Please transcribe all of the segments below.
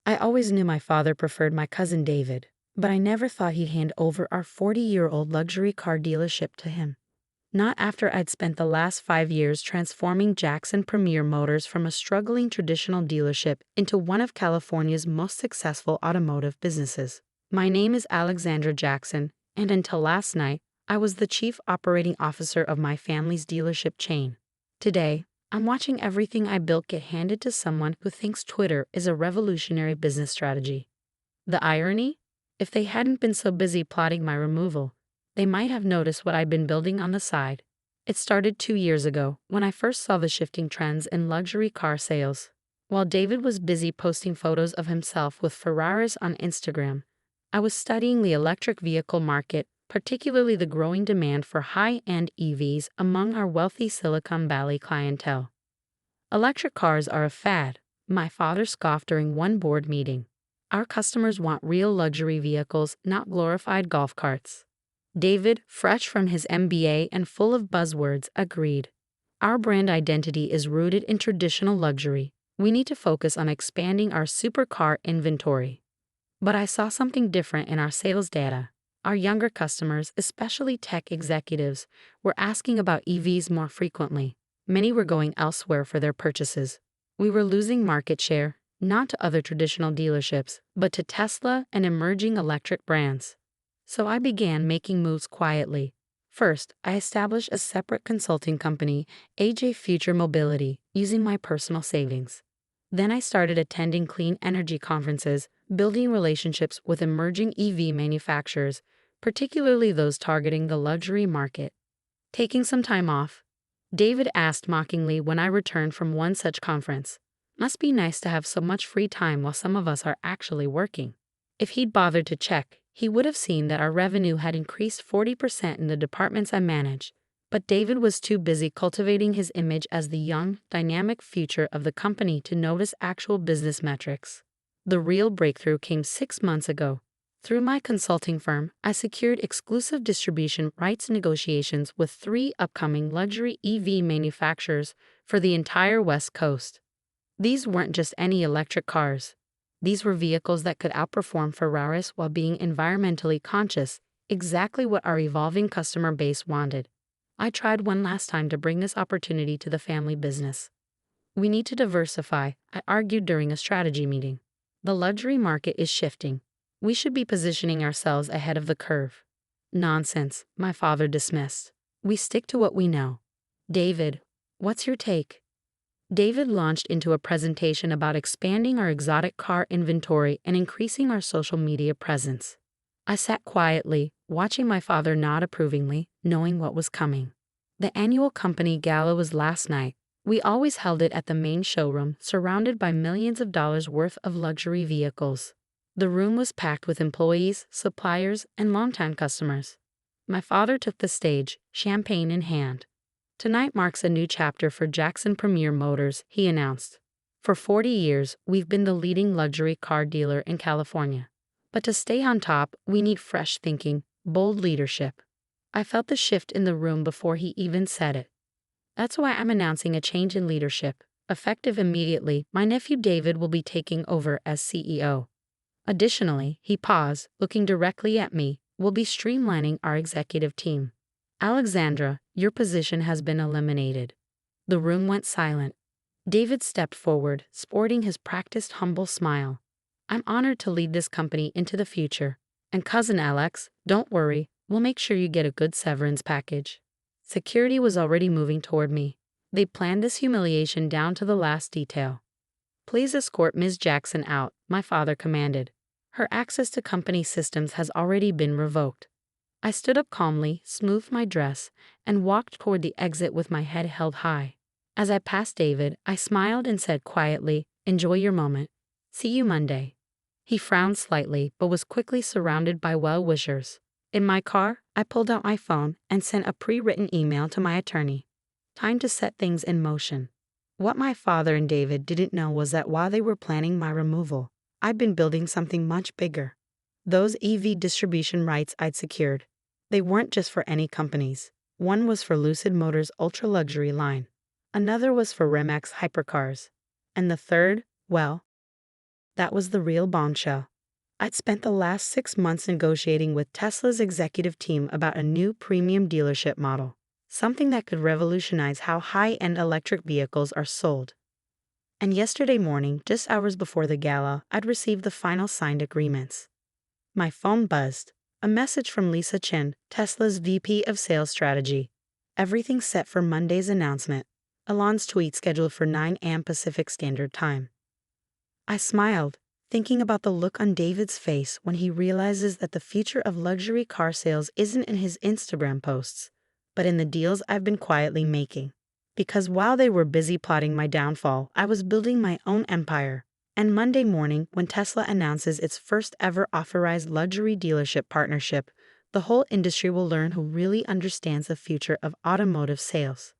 I always knew my father preferred my cousin David, but I never thought he'd hand over our 40-year-old luxury car dealership to him. Not after I'd spent the last 5 years transforming Jackson Premier Motors from a struggling traditional dealership into one of California's most successful automotive businesses. My name is Alexandra Jackson, and until last night, I was the chief operating officer of my family's dealership chain. Today, I'm watching everything I built get handed to someone who thinks Twitter is a revolutionary business strategy. The irony? If they hadn't been so busy plotting my removal, they might have noticed what I'd been building on the side. It started 2 years ago, when I first saw the shifting trends in luxury car sales. While David was busy posting photos of himself with Ferraris on Instagram, I was studying the electric vehicle market, particularly the growing demand for high-end EVs among our wealthy Silicon Valley clientele. Electric cars are a fad, my father scoffed during one board meeting. Our customers want real luxury vehicles, not glorified golf carts. David, fresh from his MBA and full of buzzwords, agreed. Our brand identity is rooted in traditional luxury. We need to focus on expanding our supercar inventory. But I saw something different in our sales data. Our younger customers, especially tech executives, were asking about EVs more frequently. Many were going elsewhere for their purchases. We were losing market share, not to other traditional dealerships, but to Tesla and emerging electric brands. So I began making moves quietly. First, I established a separate consulting company, AJ Future Mobility, using my personal savings. Then I started attending clean energy conferences, building relationships with emerging EV manufacturers, particularly those targeting the luxury market. Taking some time off, David asked mockingly when I returned from one such conference. Must be nice to have so much free time while some of us are actually working. If he'd bothered to check, he would have seen that our revenue had increased 40% in the departments I manage. But David was too busy cultivating his image as the young, dynamic future of the company to notice actual business metrics. The real breakthrough came 6 months ago. Through my consulting firm, I secured exclusive distribution rights negotiations with 3 upcoming luxury EV manufacturers for the entire West Coast. These weren't just any electric cars. These were vehicles that could outperform Ferraris while being environmentally conscious, exactly what our evolving customer base wanted. I tried one last time to bring this opportunity to the family business. We need to diversify, I argued during a strategy meeting. The luxury market is shifting. We should be positioning ourselves ahead of the curve. Nonsense, my father dismissed. We stick to what we know. David, what's your take? David launched into a presentation about expanding our exotic car inventory and increasing our social media presence. I sat quietly, watching my father nod approvingly, knowing what was coming. The annual company gala was last night. We always held it at the main showroom, surrounded by millions of dollars worth of luxury vehicles. The room was packed with employees, suppliers, and longtime customers. My father took the stage, champagne in hand. Tonight marks a new chapter for Jackson Premier Motors, he announced. For 40 years, we've been the leading luxury car dealer in California. But to stay on top, we need fresh thinking, bold leadership. I felt the shift in the room before he even said it. That's why I'm announcing a change in leadership. Effective immediately, my nephew David will be taking over as CEO. Additionally, he paused, looking directly at me, we'll be streamlining our executive team. Alexandra, your position has been eliminated. The room went silent. David stepped forward, sporting his practiced humble smile. I'm honored to lead this company into the future. And cousin Alex, don't worry, we'll make sure you get a good severance package. Security was already moving toward me. They planned this humiliation down to the last detail. Please escort Ms. Jackson out, my father commanded. Her access to company systems has already been revoked. I stood up calmly, smoothed my dress, and walked toward the exit with my head held high. As I passed David, I smiled and said quietly, "Enjoy your moment. See you Monday." He frowned slightly, but was quickly surrounded by well-wishers. In my car, I pulled out my phone and sent a pre-written email to my attorney. Time to set things in motion. What my father and David didn't know was that while they were planning my removal, I'd been building something much bigger. Those EV distribution rights I'd secured. They weren't just for any companies. One was for Lucid Motors' ultra-luxury line. Another was for Remax hypercars. And the third, well, That was the real bombshell. I'd spent the last 6 months negotiating with Tesla's executive team about a new premium dealership model, something that could revolutionize how high-end electric vehicles are sold. And yesterday morning, just hours before the gala, I'd received the final signed agreements. My phone buzzed. A message from Lisa Chen, Tesla's VP of Sales Strategy. Everything set for Monday's announcement. Elon's tweet scheduled for 9 a.m. Pacific Standard Time. I smiled, thinking about the look on David's face when he realizes that the future of luxury car sales isn't in his Instagram posts, but in the deals I've been quietly making. Because while they were busy plotting my downfall, I was building my own empire. And Monday morning, when Tesla announces its first ever authorized luxury dealership partnership, the whole industry will learn who really understands the future of automotive sales.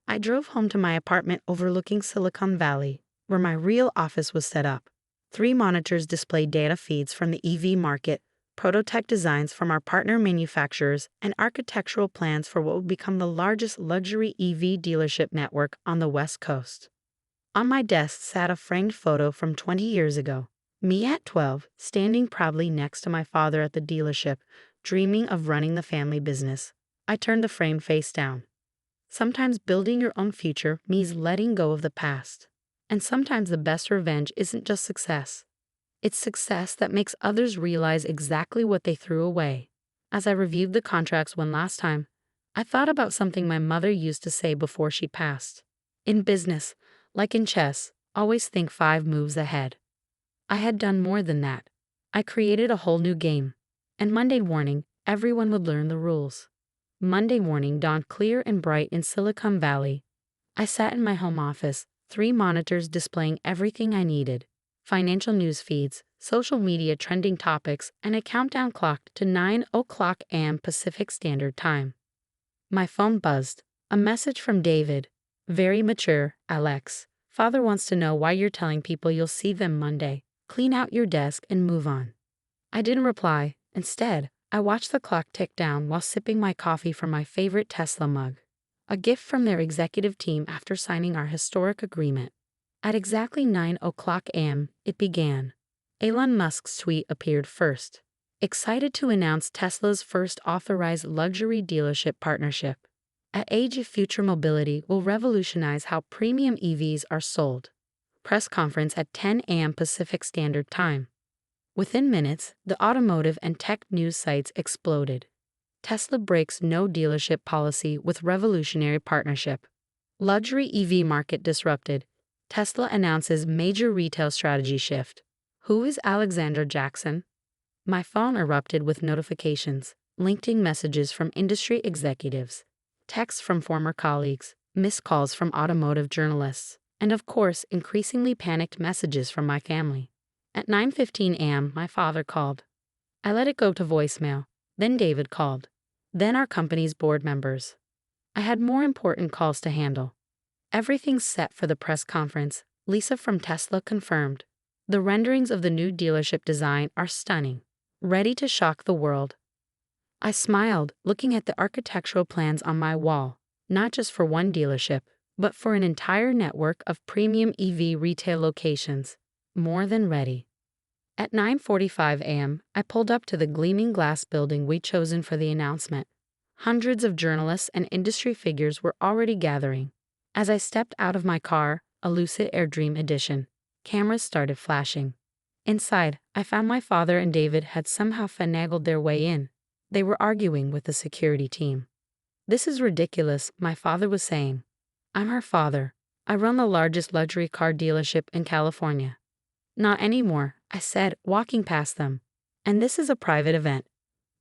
I drove home to my apartment overlooking Silicon Valley, where my real office was set up. 3 monitors displayed data feeds from the EV market, prototype designs from our partner manufacturers, and architectural plans for what will become the largest luxury EV dealership network on the West Coast. On my desk sat a framed photo from 20 years ago. Me at 12, standing proudly next to my father at the dealership, dreaming of running the family business. I turned the frame face down. Sometimes building your own future means letting go of the past. And sometimes the best revenge isn't just success. It's success that makes others realize exactly what they threw away. As I reviewed the contracts one last time, I thought about something my mother used to say before she passed. In business, like in chess, always think 5 moves ahead. I had done more than that. I created a whole new game. And Monday morning, everyone would learn the rules. Monday morning dawned clear and bright in Silicon Valley. I sat in my home office, 3 monitors displaying everything I needed. Financial news feeds, social media trending topics, and a countdown clock to 9 o'clock a.m. Pacific Standard Time. My phone buzzed. A message from David. Very mature, Alex. Father wants to know why you're telling people you'll see them Monday. Clean out your desk and move on. I didn't reply. Instead, I watched the clock tick down while sipping my coffee from my favorite Tesla mug. A gift from their executive team after signing our historic agreement. At exactly 9 o'clock a.m., it began. Elon Musk's tweet appeared first. Excited to announce Tesla's first authorized luxury dealership partnership. At Age of Future Mobility will revolutionize how premium EVs are sold. Press conference at 10 a.m. Pacific Standard Time. Within minutes, the automotive and tech news sites exploded. Tesla breaks no dealership policy with revolutionary partnership. Luxury EV market disrupted. Tesla announces major retail strategy shift. Who is Alexander Jackson? My phone erupted with notifications, LinkedIn messages from industry executives, texts from former colleagues, missed calls from automotive journalists, and of course, increasingly panicked messages from my family. At 9:15 a.m., my father called. I let it go to voicemail. Then David called. Then our company's board members. I had more important calls to handle. Everything's set for the press conference, Lisa from Tesla confirmed. The renderings of the new dealership design are stunning, ready to shock the world. I smiled, looking at the architectural plans on my wall, not just for one dealership, but for an entire network of premium EV retail locations. More than ready. At 9:45 a.m., I pulled up to the gleaming glass building we'd chosen for the announcement. Hundreds of journalists and industry figures were already gathering. As I stepped out of my car, a Lucid Air Dream Edition, cameras started flashing. Inside, I found my father and David had somehow finagled their way in. They were arguing with the security team. "This is ridiculous," my father was saying. "I'm her father. I run the largest luxury car dealership in California." "Not anymore," I said, walking past them. "And this is a private event.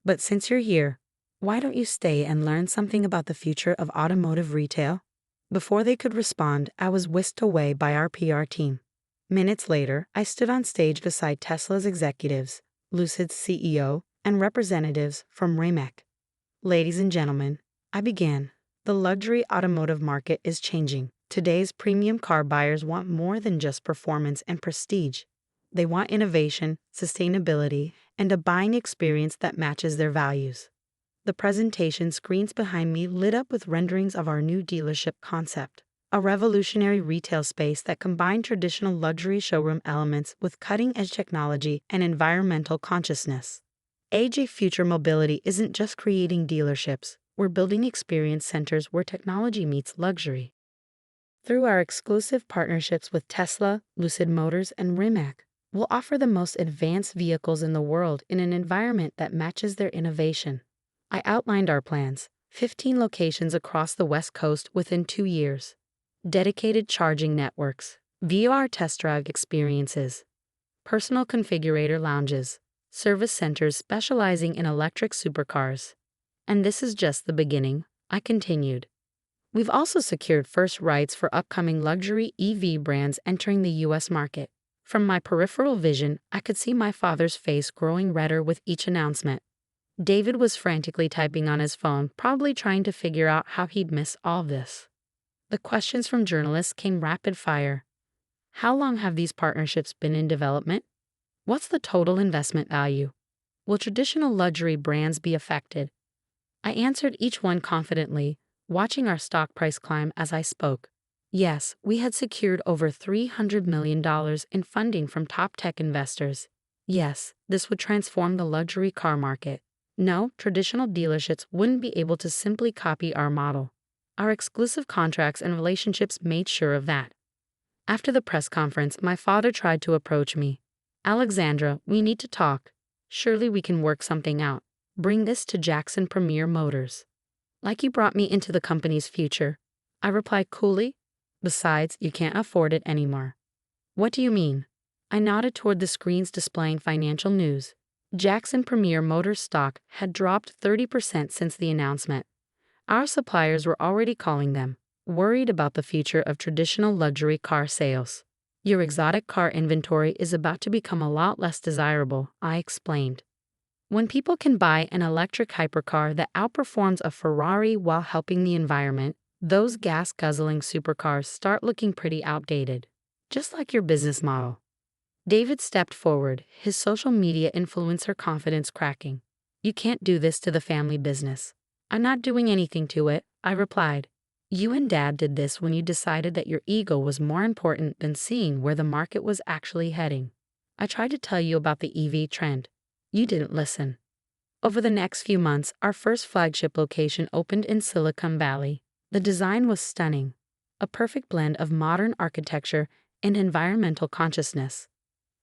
But since you're here, why don't you stay and learn something about the future of automotive retail?" Before they could respond, I was whisked away by our PR team. Minutes later, I stood on stage beside Tesla's executives, Lucid's CEO, and representatives from Rimac. "Ladies and gentlemen," I began, "the luxury automotive market is changing. Today's premium car buyers want more than just performance and prestige. They want innovation, sustainability, and a buying experience that matches their values." The presentation screens behind me lit up with renderings of our new dealership concept. a revolutionary retail space that combined traditional luxury showroom elements with cutting-edge technology and environmental consciousness. AJ Future Mobility isn't just creating dealerships, we're building experience centers where technology meets luxury. Through our exclusive partnerships with Tesla, Lucid Motors, and Rimac, we'll offer the most advanced vehicles in the world in an environment that matches their innovation. I outlined our plans: 15 locations across the West Coast within 2 years, dedicated charging networks, VR test drive experiences, personal configurator lounges, service centers specializing in electric supercars. And this is just the beginning, I continued. We've also secured first rights for upcoming luxury EV brands entering the US market. From my peripheral vision, I could see my father's face growing redder with each announcement. David was frantically typing on his phone, probably trying to figure out how he'd miss all this. The questions from journalists came rapid fire. How long have these partnerships been in development? What's the total investment value? Will traditional luxury brands be affected? I answered each one confidently, watching our stock price climb as I spoke. Yes, we had secured over $300 million in funding from top tech investors. Yes, this would transform the luxury car market. No, traditional dealerships wouldn't be able to simply copy our model. Our exclusive contracts and relationships made sure of that. After the press conference, my father tried to approach me. Alexandra, we need to talk. Surely we can work something out. Bring this to Jackson Premier Motors. Like you brought me into the company's future. I replied coolly. Besides, you can't afford it anymore. What do you mean? I nodded toward the screens displaying financial news. Jackson Premier Motors stock had dropped 30% since the announcement. Our suppliers were already calling them, worried about the future of traditional luxury car sales. Your exotic car inventory is about to become a lot less desirable, I explained. When people can buy an electric hypercar that outperforms a Ferrari while helping the environment, those gas-guzzling supercars start looking pretty outdated. Just like your business model. David stepped forward, his social media influencer confidence cracking. You can't do this to the family business. I'm not doing anything to it, I replied. You and Dad did this when you decided that your ego was more important than seeing where the market was actually heading. I tried to tell you about the EV trend. You didn't listen. Over the next few months, our first flagship location opened in Silicon Valley. The design was stunning, a perfect blend of modern architecture and environmental consciousness.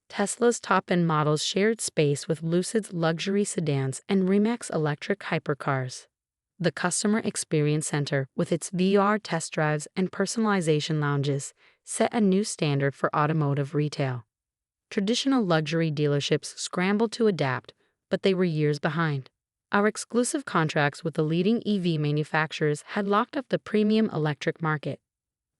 Tesla's top-end models shared space with Lucid's luxury sedans and Rimac's electric hypercars. The Customer Experience Center, with its VR test drives and personalization lounges, set a new standard for automotive retail. Traditional luxury dealerships scrambled to adapt, but they were years behind. Our exclusive contracts with the leading EV manufacturers had locked up the premium electric market.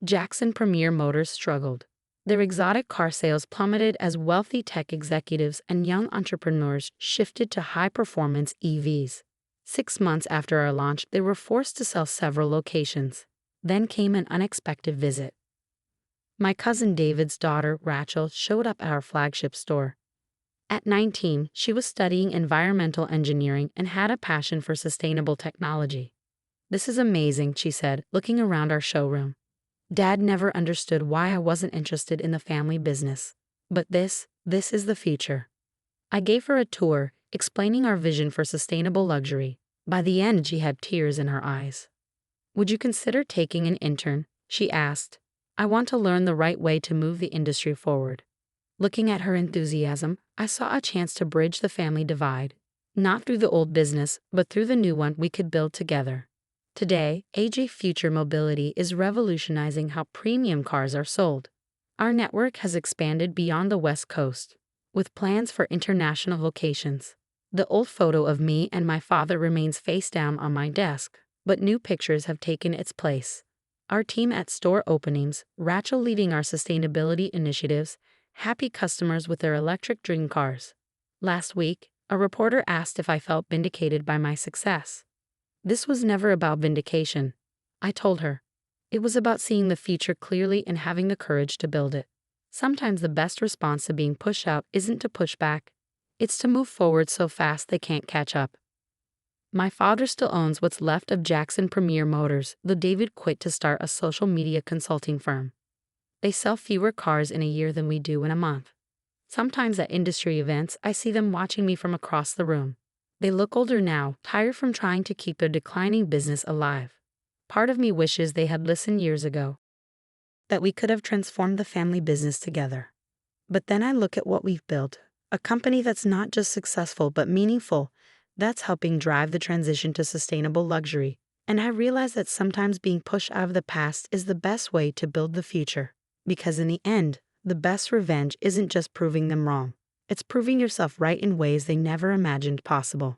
Jackson Premier Motors struggled. Their exotic car sales plummeted as wealthy tech executives and young entrepreneurs shifted to high-performance EVs. 6 months after our launch, they were forced to sell several locations. Then came an unexpected visit. My cousin David's daughter, Rachel, showed up at our flagship store. At 19, she was studying environmental engineering and had a passion for sustainable technology. This is amazing, she said, looking around our showroom. Dad never understood why I wasn't interested in the family business. But this is the future. I gave her a tour, explaining our vision for sustainable luxury. By the end, she had tears in her eyes. Would you consider taking an intern? She asked. I want to learn the right way to move the industry forward. Looking at her enthusiasm, I saw a chance to bridge the family divide. Not through the old business, but through the new one we could build together. Today, AJ Future Mobility is revolutionizing how premium cars are sold. Our network has expanded beyond the West Coast, with plans for international locations. The old photo of me and my father remains face down on my desk, but new pictures have taken its place. Our team at store openings, Rachel leading our sustainability initiatives, happy customers with their electric dream cars. Last week, a reporter asked if I felt vindicated by my success. This was never about vindication, I told her. It was about seeing the future clearly and having the courage to build it. Sometimes the best response to being pushed out isn't to push back. It's to move forward so fast they can't catch up. My father still owns what's left of Jackson Premier Motors, though David quit to start a social media consulting firm. They sell fewer cars in a year than we do in a month. Sometimes at industry events, I see them watching me from across the room. They look older now, tired from trying to keep their declining business alive. Part of me wishes they had listened years ago, that we could have transformed the family business together. But then I look at what we've built, a company that's not just successful but meaningful, that's helping drive the transition to sustainable luxury. And I realize that sometimes being pushed out of the past is the best way to build the future. Because in the end, the best revenge isn't just proving them wrong. It's proving yourself right in ways they never imagined possible.